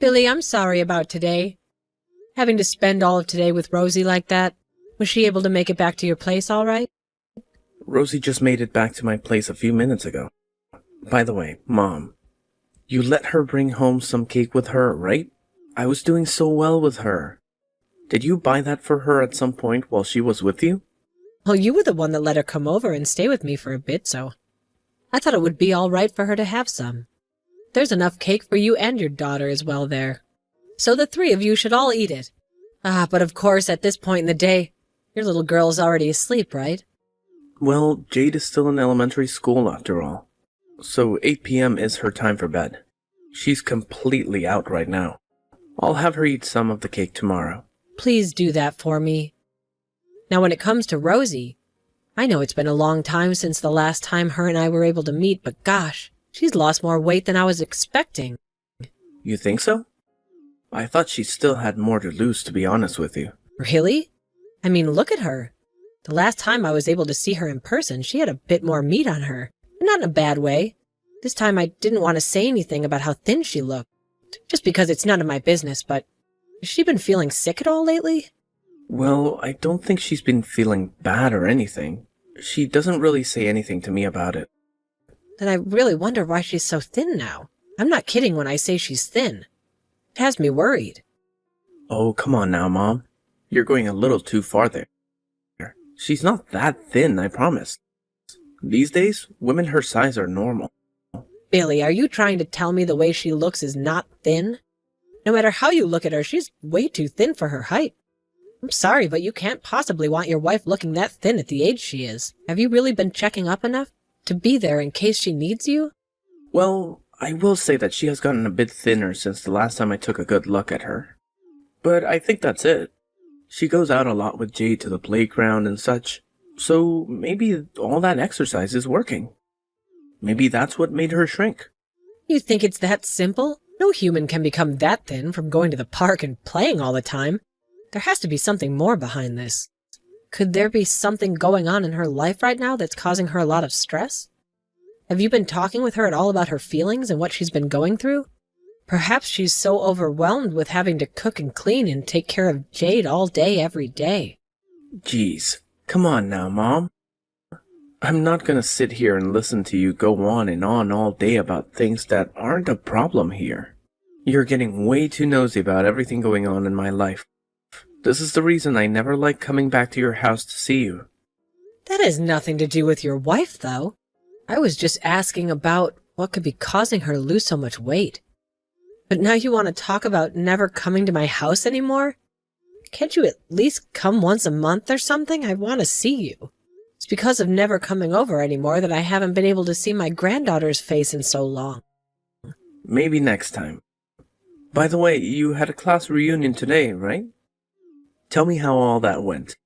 Billy, I'm sorry about today. Having to spend all of today with Rosie like that. Was she able to make it back to your place all right? Rosie just made it back to my place a few minutes ago. By the way, Mom, you let her bring home some cake with her, right? I was doing so well with her. Did you buy that for her at some point while she was with you? Well, you were the one that let her come over and stay with me for a bit, so I thought it would be all right for her to have some. There's enough cake for you and your daughter as well there. So the three of you should all eat it. But of course, at this point in the day, your little girl's already asleep, right? Well, Jade is still in elementary school after all. So 8 p.m. is her time for bed. She's completely out right now. I'll have her eat some of the cake tomorrow. Please do that for me. Now when it comes to Rosie, I know it's been a long time since the last time her and I were able to meet, but gosh, she's lost more weight than I was expecting. You think so? I thought she still had more to lose, to be honest with you. Really? I mean, look at her. The last time I was able to see her in person, she had a bit more meat on her. Not in a bad way. This time I didn't want to say anything about how thin she looked, just because it's none of my business, but has she been feeling sick at all lately? Well, I don't think she's been feeling bad or anything. She doesn't really say anything to me about it. Then I really wonder why she's so thin now. I'm not kidding when I say she's thin. It has me worried. Oh, come on now, Mom. You're going a little too far there. She's not that thin, I promise. These days, women her size are normal. Billy, are you trying to tell me the way she looks is not thin? No matter how you look at her, she's way too thin for her height. I'm sorry, but you can't possibly want your wife looking that thin at the age she is. Have you really been checking up enough to be there in case she needs you? Well, I will say that she has gotten a bit thinner since the last time I took a good look at her. But I think that's it. She goes out a lot with Jade to the playground and such, so maybe all that exercise is working. Maybe that's what made her shrink. You think it's that simple? No human can become that thin from going to the park and playing all the time. There has to be something more behind this. Could there be something going on in her life right now that's causing her a lot of stress? Have you been talking with her at all about her feelings and what she's been going through? Perhaps she's so overwhelmed with having to cook and clean and take care of Jade all day, every day. Jeez, come on now, Mom. I'm not gonna sit here and listen to you go on and on all day about things that aren't a problem here. You're getting way too nosy about everything going on in my life. This is the reason I never like coming back to your house to see you. That has nothing to do with your wife, though. I was just asking about what could be causing her to lose so much weight. But now you want to talk about never coming to my house anymore? Can't you at least come once a month or something? I want to see you. It's because of never coming over anymore that I haven't been able to see my granddaughter's face in so long. Maybe next time. By the way, you had a class reunion today, right? Tell me how all that went.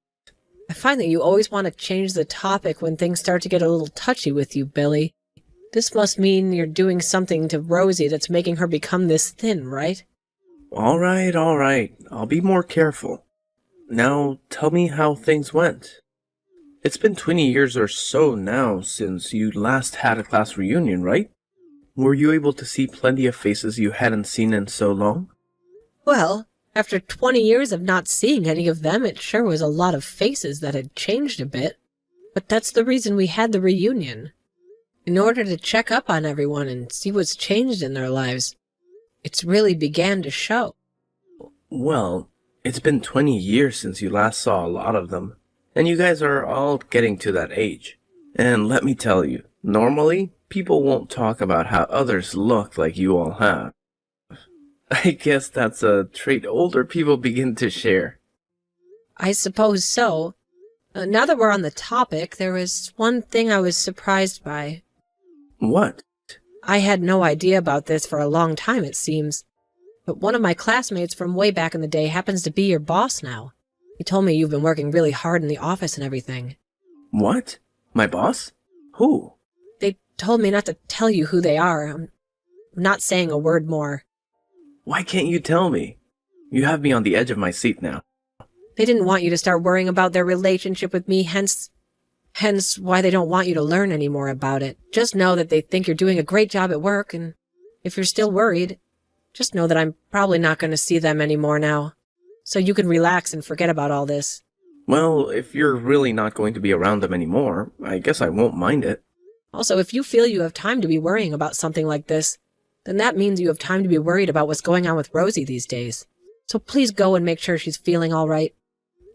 I find that you always want to change the topic when things start to get a little touchy with you, Billy. This must mean you're doing something to Rosie that's making her become this thin, right? All right. I'll be more careful. Now, tell me how things went. It's been 20 years or so now since you last had a class reunion, right? Were you able to see plenty of faces you hadn't seen in so long? Well, after 20 years of not seeing any of them, it sure was a lot of faces that had changed a bit. But that's the reason we had the reunion. In order to check up on everyone and see what's changed in their lives. It's really began to show. Well, it's been 20 years since you last saw a lot of them. And you guys are all getting to that age. And let me tell you, normally, people won't talk about how others look like you all have. I guess that's a trait older people begin to share. I suppose so. Now that we're on the topic, there was one thing I was surprised by. What? I had no idea about this for a long time, it seems. But one of my classmates from way back in the day happens to be your boss now. He told me you've been working really hard in the office and everything. What? My boss? Who? They told me not to tell you who they are. I'm not saying a word more. Why can't you tell me? You have me on the edge of my seat now. They didn't want you to start worrying about their relationship with me, hence why they don't want you to learn any more about it. Just know that they think you're doing a great job at work, and if you're still worried, Just know that I'm probably not going to see them anymore now. So you can relax and forget about all this. Well, if you're really not going to be around them anymore, I guess I won't mind it. Also, if you feel you have time to be worrying about something like this, then that means you have time to be worried about what's going on with Rosie these days. So please go and make sure she's feeling all right.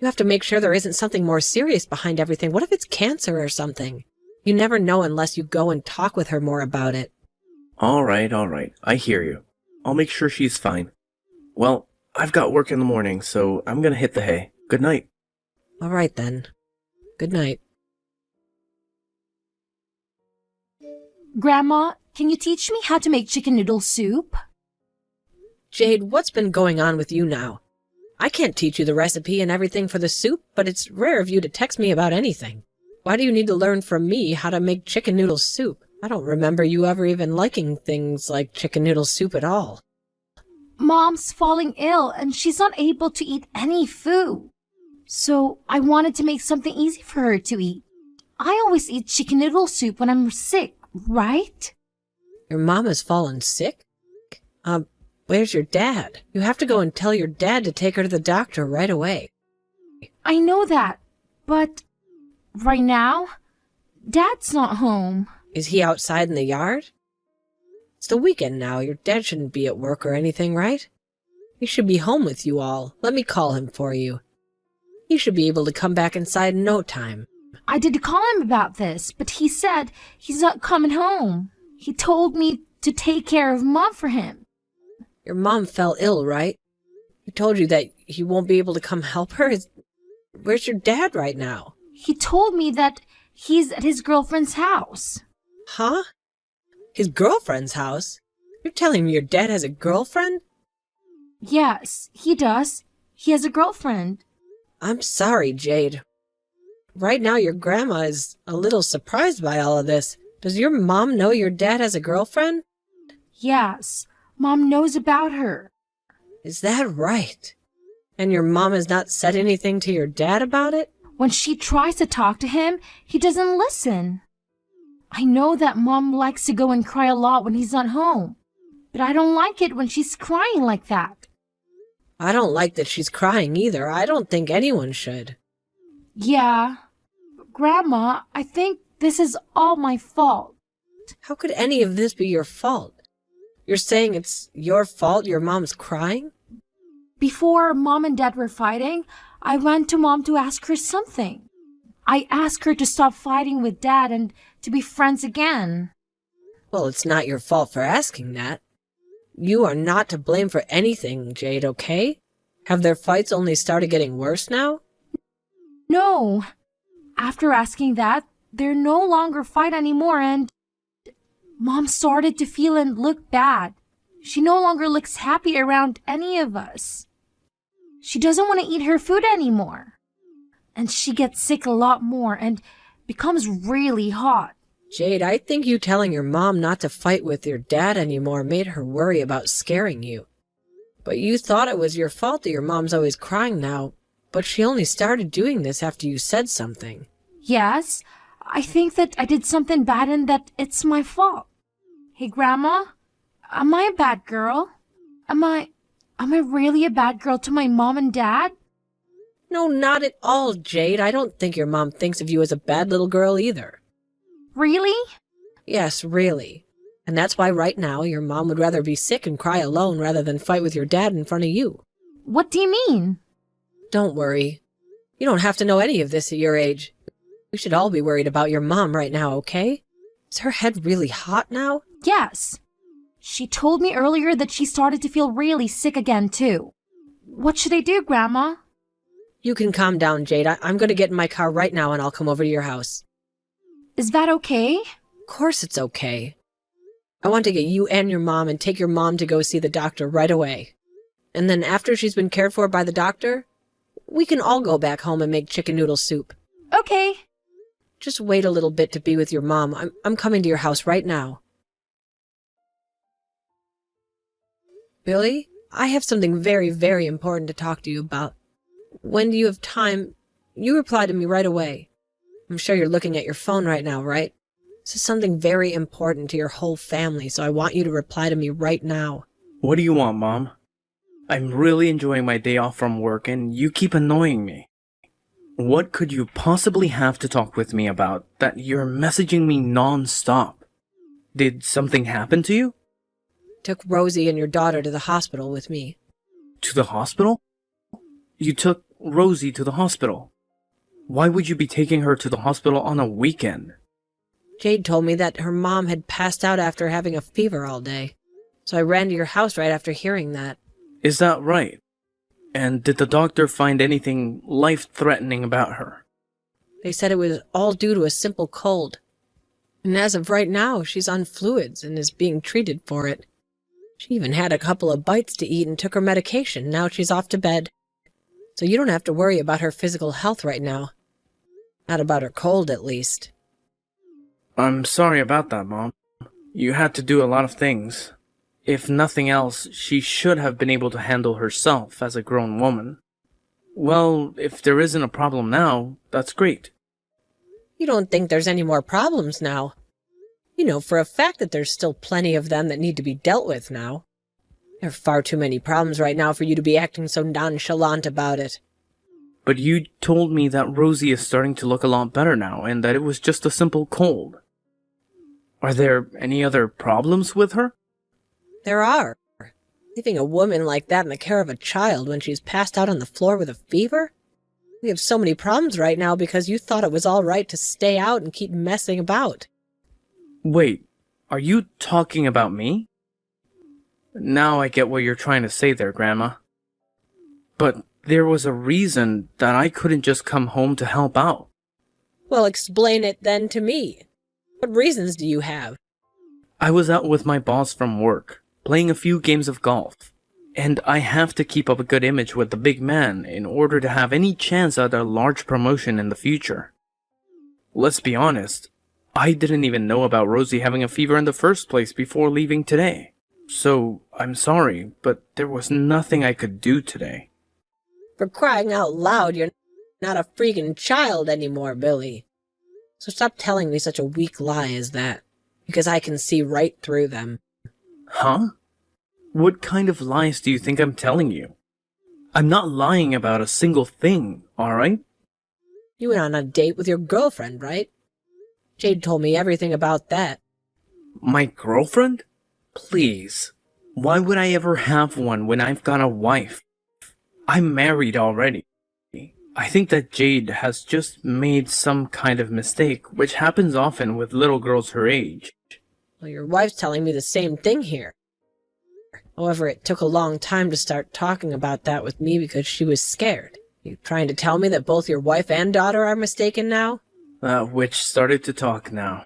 You have to make sure there isn't something more serious behind everything. What if it's cancer or something? You never know unless you go and talk with her more about it. All right. I hear you. I'll make sure she's fine. Well, I've got work in the morning, so I'm gonna hit the hay. Good night. All right then. Good night. Grandma, can you teach me how to make chicken noodle soup? Jade, what's been going on with you now? I can't teach you the recipe and everything for the soup, but it's rare of you to text me about anything. Why do you need to learn from me how to make chicken noodle soup? I don't remember you ever even liking things like chicken noodle soup at all. Mom's falling ill and she's not able to eat any food. So I wanted to make something easy for her to eat. I always eat chicken noodle soup when I'm sick, right? Your mom has fallen sick? Where's your dad? You have to go and tell your dad to take her to the doctor right away. I know that, but right now, Dad's not home. Is he outside in the yard? It's the weekend now. Your dad shouldn't be at work or anything, right? He should be home with you all. Let me call him for you. He should be able to come back inside in no time. I did call him about this, but he said he's not coming home. He told me to take care of Mom for him. Your mom fell ill, right? He told you that he won't be able to come help her? Where's your dad right now? He told me that he's at his girlfriend's house. Huh? His girlfriend's house? You're telling me your dad has a girlfriend? Yes, he does. He has a girlfriend. I'm sorry, Jade. Right now your grandma is a little surprised by all of this. Does your mom know your dad has a girlfriend? Yes, Mom knows about her. Is that right? And your mom has not said anything to your dad about it? When she tries to talk to him, he doesn't listen. I know that Mom likes to go and cry a lot when he's not home, but I don't like it when she's crying like that. I don't like that she's crying either. I don't think anyone should. Yeah. Grandma, I think this is all my fault. How could any of this be your fault? You're saying it's your fault your mom's crying? Before Mom and Dad were fighting, I went to Mom to ask her something. I asked her to stop fighting with Dad and to be friends again. Well, it's not your fault for asking that. You are not to blame for anything, Jade, okay? Have their fights only started getting worse now? No. After asking that, they're no longer fight anymore and Mom started to feel and look bad. She no longer looks happy around any of us. She doesn't want to eat her food anymore. And she gets sick a lot more and becomes really hot. Jade, I think you telling your mom not to fight with your dad anymore made her worry about scaring you. But you thought it was your fault that your mom's always crying now, but she only started doing this after you said something. Yes, I think that I did something bad and that it's my fault. Hey, Grandma, am I a bad girl? Am I really a bad girl to my mom and dad? No, not at all, Jade. I don't think your mom thinks of you as a bad little girl either. Really? Yes, really. And that's why right now your mom would rather be sick and cry alone rather than fight with your dad in front of you. What do you mean? Don't worry. You don't have to know any of this at your age. We should all be worried about your mom right now, okay? Is her head really hot now? Yes. She told me earlier that she started to feel really sick again, too. What should I do, Grandma? You can calm down, Jade. I'm going to get in my car right now and I'll come over to your house. Is that okay? Of course it's okay. I want to get you and your mom and take your mom to go see the doctor right away. And then after she's been cared for by the doctor, we can all go back home and make chicken noodle soup. Okay. Just wait a little bit to be with your mom. I'm coming to your house right now. Billy, I have something very, very important to talk to you about. When do you have time? You reply to me right away. I'm sure you're looking at your phone right now, right? This is something very important to your whole family, so I want you to reply to me right now. What do you want, Mom? I'm really enjoying my day off from work and you keep annoying me. What could you possibly have to talk with me about that you're messaging me non-stop? Did something happen to you? Took Rosie and your daughter to the hospital with me. To the hospital? You took Rosie to the hospital. Why would you be taking her to the hospital on a weekend? Jade told me that her mom had passed out after having a fever all day. So I ran to your house right after hearing that. Is that right? And did the doctor find anything life-threatening about her? They said it was all due to a simple cold. And as of right now, she's on fluids and is being treated for it. She even had a couple of bites to eat and took her medication. Now she's off to bed. So you don't have to worry about her physical health right now. Not about her cold, at least. I'm sorry about that, Mom. You had to do a lot of things. If nothing else, she should have been able to handle herself as a grown woman. Well, if there isn't a problem now, that's great. You don't think there's any more problems now? You know for a fact that there's still plenty of them that need to be dealt with now. There are far too many problems right now for you to be acting so nonchalant about it. But you told me that Rosie is starting to look a lot better now and that it was just a simple cold. Are there any other problems with her? There are. Leaving a woman like that in the care of a child when she's passed out on the floor with a fever? We have so many problems right now because you thought it was all right to stay out and keep messing about. Wait, are you talking about me? Now I get what you're trying to say there, Grandma. But there was a reason that I couldn't just come home to help out. Well, explain it then to me. What reasons do you have? I was out with my boss from work, playing a few games of golf. And I have to keep up a good image with the big man in order to have any chance at a large promotion in the future. Let's be honest, I didn't even know about Rosie having a fever in the first place before leaving today. So, I'm sorry, but there was nothing I could do today. For crying out loud, you're not a freaking child anymore, Billy. So stop telling me such a weak lie as that, because I can see right through them. Huh? What kind of lies do you think I'm telling you? I'm not lying about a single thing, alright? You went on a date with your girlfriend, right? Jade told me everything about that. My girlfriend? Please. Why would I ever have one when I've got a wife? I'm married already. I think that Jade has just made some kind of mistake, which happens often with little girls her age. Well, your wife's telling me the same thing here. However, it took a long time to start talking about that with me because she was scared. You trying to tell me that both your wife and daughter are mistaken now? That witch started to talk now.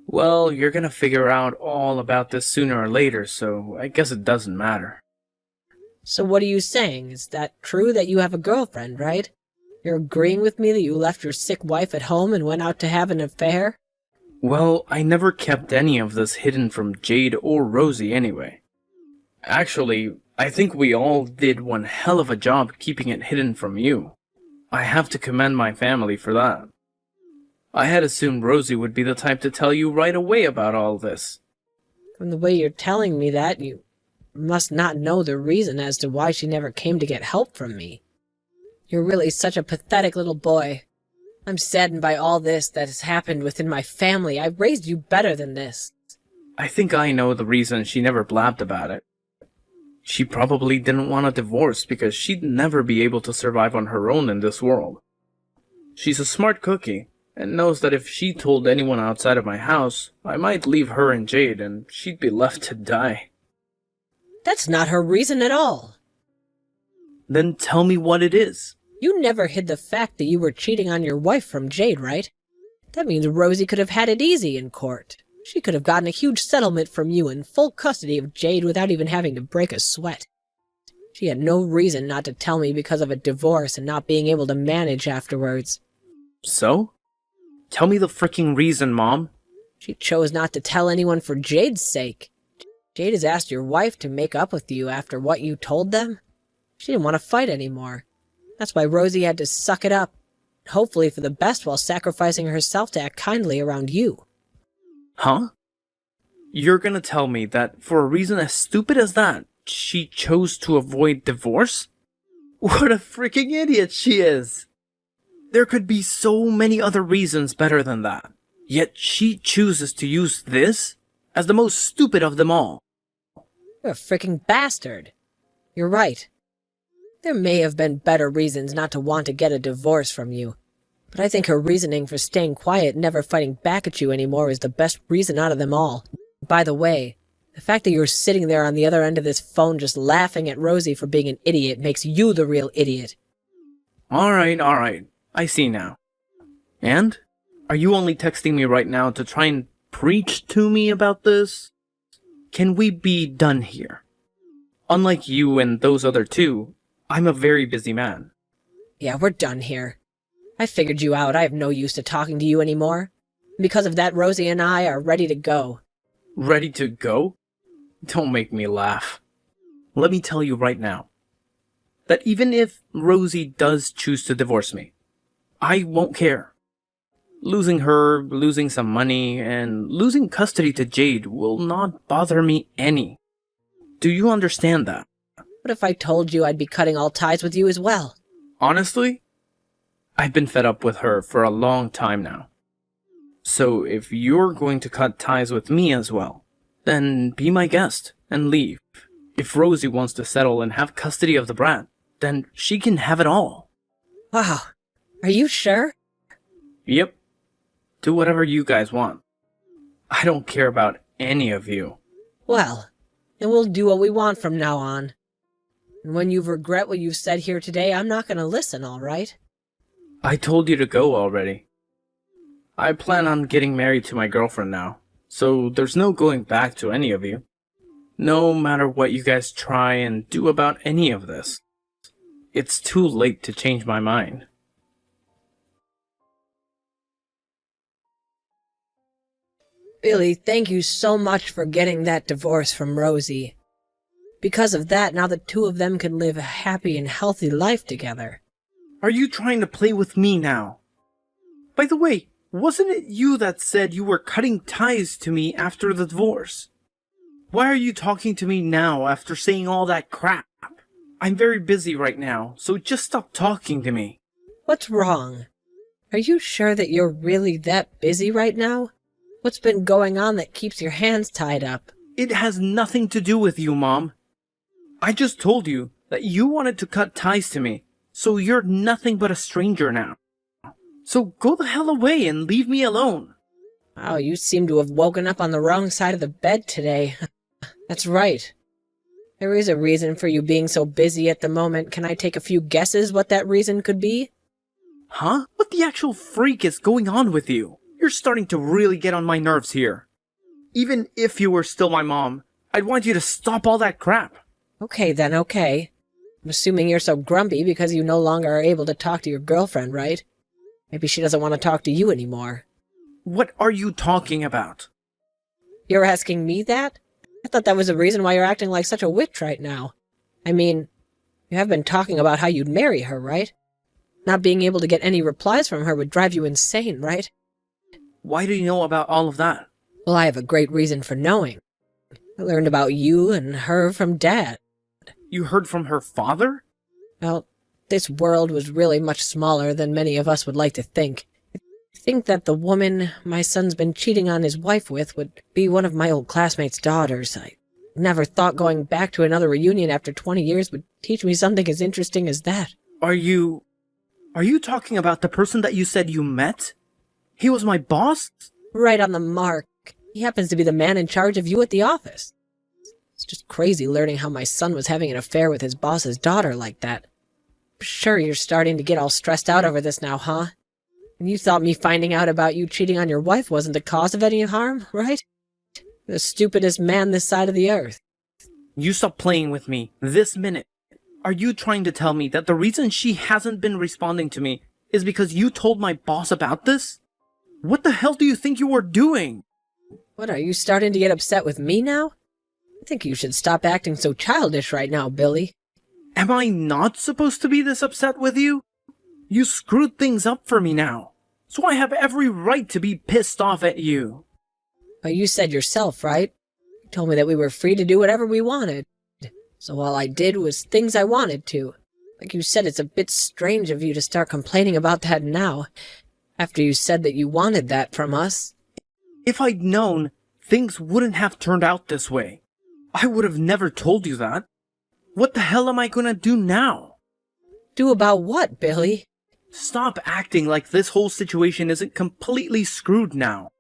Well, you're gonna figure out all about this sooner or later, so I guess it doesn't matter. So what are you saying? Is that true that you have a girlfriend, right? You're agreeing with me that you left your sick wife at home and went out to have an affair? Well, I never kept any of this hidden from Jade or Rosie anyway. Actually, I think we all did one hell of a job keeping it hidden from you. I have to commend my family for that. I had assumed Rosie would be the type to tell you right away about all this. From the way you're telling me that, you must not know the reason as to why she never came to get help from me. You're really such a pathetic little boy. I'm saddened by all this that has happened within my family. I raised you better than this. I think I know the reason she never blabbed about it. She probably didn't want a divorce because she'd never be able to survive on her own in this world. She's a smart cookie, and knows that if she told anyone outside of my house, I might leave her and Jade and she'd be left to die. That's not her reason at all. Then tell me what it is. You never hid the fact that you were cheating on your wife from Jade, right? That means Rosie could have had it easy in court. She could have gotten a huge settlement from you in full custody of Jade without even having to break a sweat. She had no reason not to tell me because of a divorce and not being able to manage afterwards. So? Tell me the fricking reason, Mom. She chose not to tell anyone for Jade's sake. Jade has asked your wife to make up with you after what you told them. She didn't want to fight anymore. That's why Rosie had to suck it up, hopefully for the best while sacrificing herself to act kindly around you. Huh? You're gonna tell me that for a reason as stupid as that, she chose to avoid divorce? What a freaking idiot she is! There could be so many other reasons better than that. Yet she chooses to use this as the most stupid of them all. You're a freaking bastard. You're right. There may have been better reasons not to want to get a divorce from you, but I think her reasoning for staying quiet and never fighting back at you anymore is the best reason out of them all. By the way, the fact that you're sitting there on the other end of this phone just laughing at Rosie for being an idiot makes you the real idiot. Alright. I see now. And? Are you only texting me right now to try and preach to me about this? Can we be done here? Unlike you and those other two, I'm a very busy man. Yeah, we're done here. I figured you out. I have no use to talking to you anymore. Because of that, Rosie and I are ready to go. Ready to go? Don't make me laugh. Let me tell you right now, that even if Rosie does choose to divorce me, I won't care. Losing her, losing some money, and losing custody to Jade will not bother me any. Do you understand that? What if I told you I'd be cutting all ties with you as well? Honestly, I've been fed up with her for a long time now. So if you're going to cut ties with me as well, then be my guest and leave. If Rosie wants to settle and have custody of the brat, then she can have it all. Wow. Are you sure? Yep. Do whatever you guys want. I don't care about any of you. Well, then we'll do what we want from now on. And when you regret what you've said here today, I'm not going to listen, all right? I told you to go already. I plan on getting married to my girlfriend now, so there's no going back to any of you. No matter what you guys try and do about any of this, it's too late to change my mind. Billy, thank you so much for getting that divorce from Rosie. Because of that, now the two of them can live a happy and healthy life together. Are you trying to play with me now? By the way, wasn't it you that said you were cutting ties to me after the divorce? Why are you talking to me now after saying all that crap? I'm very busy right now, so just stop talking to me. What's wrong? Are you sure that you're really that busy right now? What's been going on that keeps your hands tied up? It has nothing to do with you, Mom. I just told you that you wanted to cut ties to me, so you're nothing but a stranger now. So go the hell away and leave me alone. Wow, you seem to have woken up on the wrong side of the bed today. That's right. There is a reason for you being so busy at the moment. Can I take a few guesses what that reason could be? Huh? What the actual freak is going on with you? You're starting to really get on my nerves here. Even if you were still my mom, I'd want you to stop all that crap. Okay then, okay. I'm assuming you're so grumpy because you no longer are able to talk to your girlfriend, right? Maybe she doesn't want to talk to you anymore. What are you talking about? You're asking me that? I thought that was the reason why you're acting like such a witch right now. I mean, you have been talking about how you'd marry her, right? Not being able to get any replies from her would drive you insane, right? Why do you know about all of that? Well, I have a great reason for knowing. I learned about you and her from Dad. You heard from her father? Well, this world was really much smaller than many of us would like to think. I think that the woman my son's been cheating on his wife with would be one of my old classmates' daughters. I never thought going back to another reunion after 20 years would teach me something as interesting as that. Are you talking about the person that you said you met? He was my boss? Right on the mark. He happens to be the man in charge of you at the office. It's just crazy learning how my son was having an affair with his boss's daughter like that. I'm sure you're starting to get all stressed out over this now, huh? And you thought me finding out about you cheating on your wife wasn't the cause of any harm, right? The stupidest man this side of the earth. You stop playing with me this minute. Are you trying to tell me that the reason she hasn't been responding to me is because you told my boss about this? What the hell do you think you were doing? What, are you starting to get upset with me now? I think you should stop acting so childish right now, Billy. Am I not supposed to be this upset with you? You screwed things up for me now, so I have every right to be pissed off at you. But you said yourself, right? Told me that we were free to do whatever we wanted. So all I did was things I wanted to. Like you said, it's a bit strange of you to start complaining about that now, after you said that you wanted that from us. If I'd known, things wouldn't have turned out this way. I would have never told you that. What the hell am I gonna do now? Do about what, Billy? Stop acting like this whole situation isn't completely screwed now.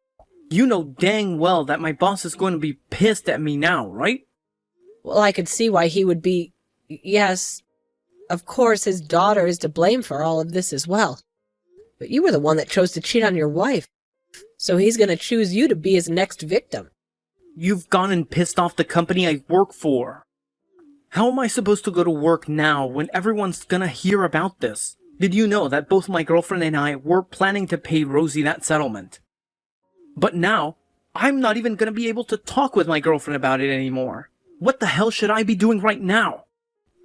You know dang well that my boss is going to be pissed at me now, right? Well, I could see why he would be... Yes, of course his daughter is to blame for all of this as well. But you were the one that chose to cheat on your wife. So he's gonna choose you to be his next victim. You've gone and pissed off the company I work for. How am I supposed to go to work now when everyone's gonna hear about this? Did you know that both my girlfriend and I were planning to pay Rosie that settlement? But now, I'm not even gonna be able to talk with my girlfriend about it anymore. What the hell should I be doing right now?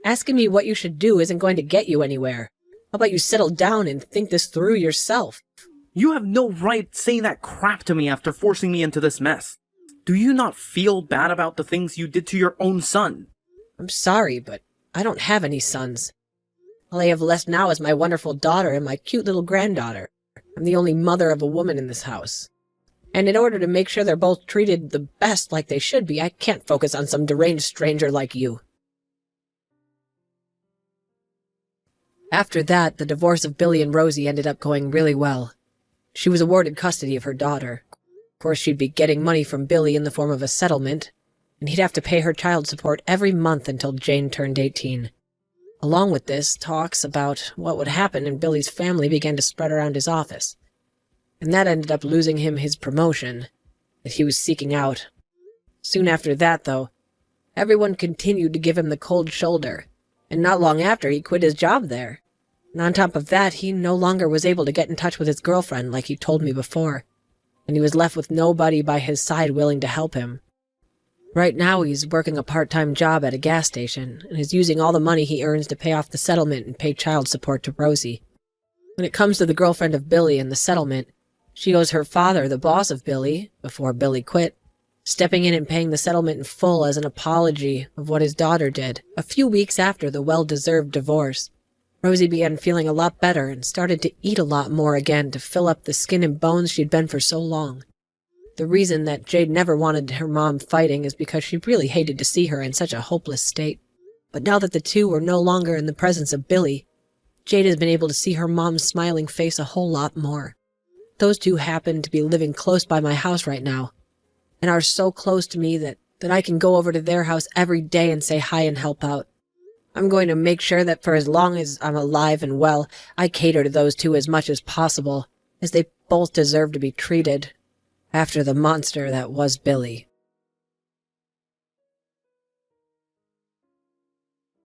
Asking me what you should do isn't going to get you anywhere. How about you settle down and think this through yourself? You have no right saying that crap to me after forcing me into this mess. Do you not feel bad about the things you did to your own son? I'm sorry, but I don't have any sons. All I have left now is my wonderful daughter and my cute little granddaughter. I'm the only mother of a woman in this house. And in order to make sure they're both treated the best like they should be, I can't focus on some deranged stranger like you. After that, the divorce of Billy and Rosie ended up going really well. She was awarded custody of her daughter. Of course, she'd be getting money from Billy in the form of a settlement, and he'd have to pay her child support every month until Jane turned 18. Along with this, talks about what would happen in Billy's family began to spread around his office, and that ended up losing him his promotion that he was seeking out. Soon after that, though, everyone continued to give him the cold shoulder, and not long after he quit his job there. And on top of that, he no longer was able to get in touch with his girlfriend like he told me before, and he was left with nobody by his side willing to help him. Right now he's working a part-time job at a gas station, and is using all the money he earns to pay off the settlement and pay child support to Rosie. When it comes to the girlfriend of Billy and the settlement, she owes her father, the boss of Billy, before Billy quit, stepping in and paying the settlement in full as an apology of what his daughter did. A few weeks after the well-deserved divorce, Rosie began feeling a lot better and started to eat a lot more again to fill up the skin and bones she'd been for so long. The reason that Jade never wanted her mom fighting is because she really hated to see her in such a hopeless state. But now that the two were no longer in the presence of Billy, Jade has been able to see her mom's smiling face a whole lot more. Those two happen to be living close by my house right now, and are so close to me that I can go over to their house every day and say hi and help out. I'm going to make sure that for as long as I'm alive and well, I cater to those two as much as possible, as they both deserve to be treated after the monster that was Billy.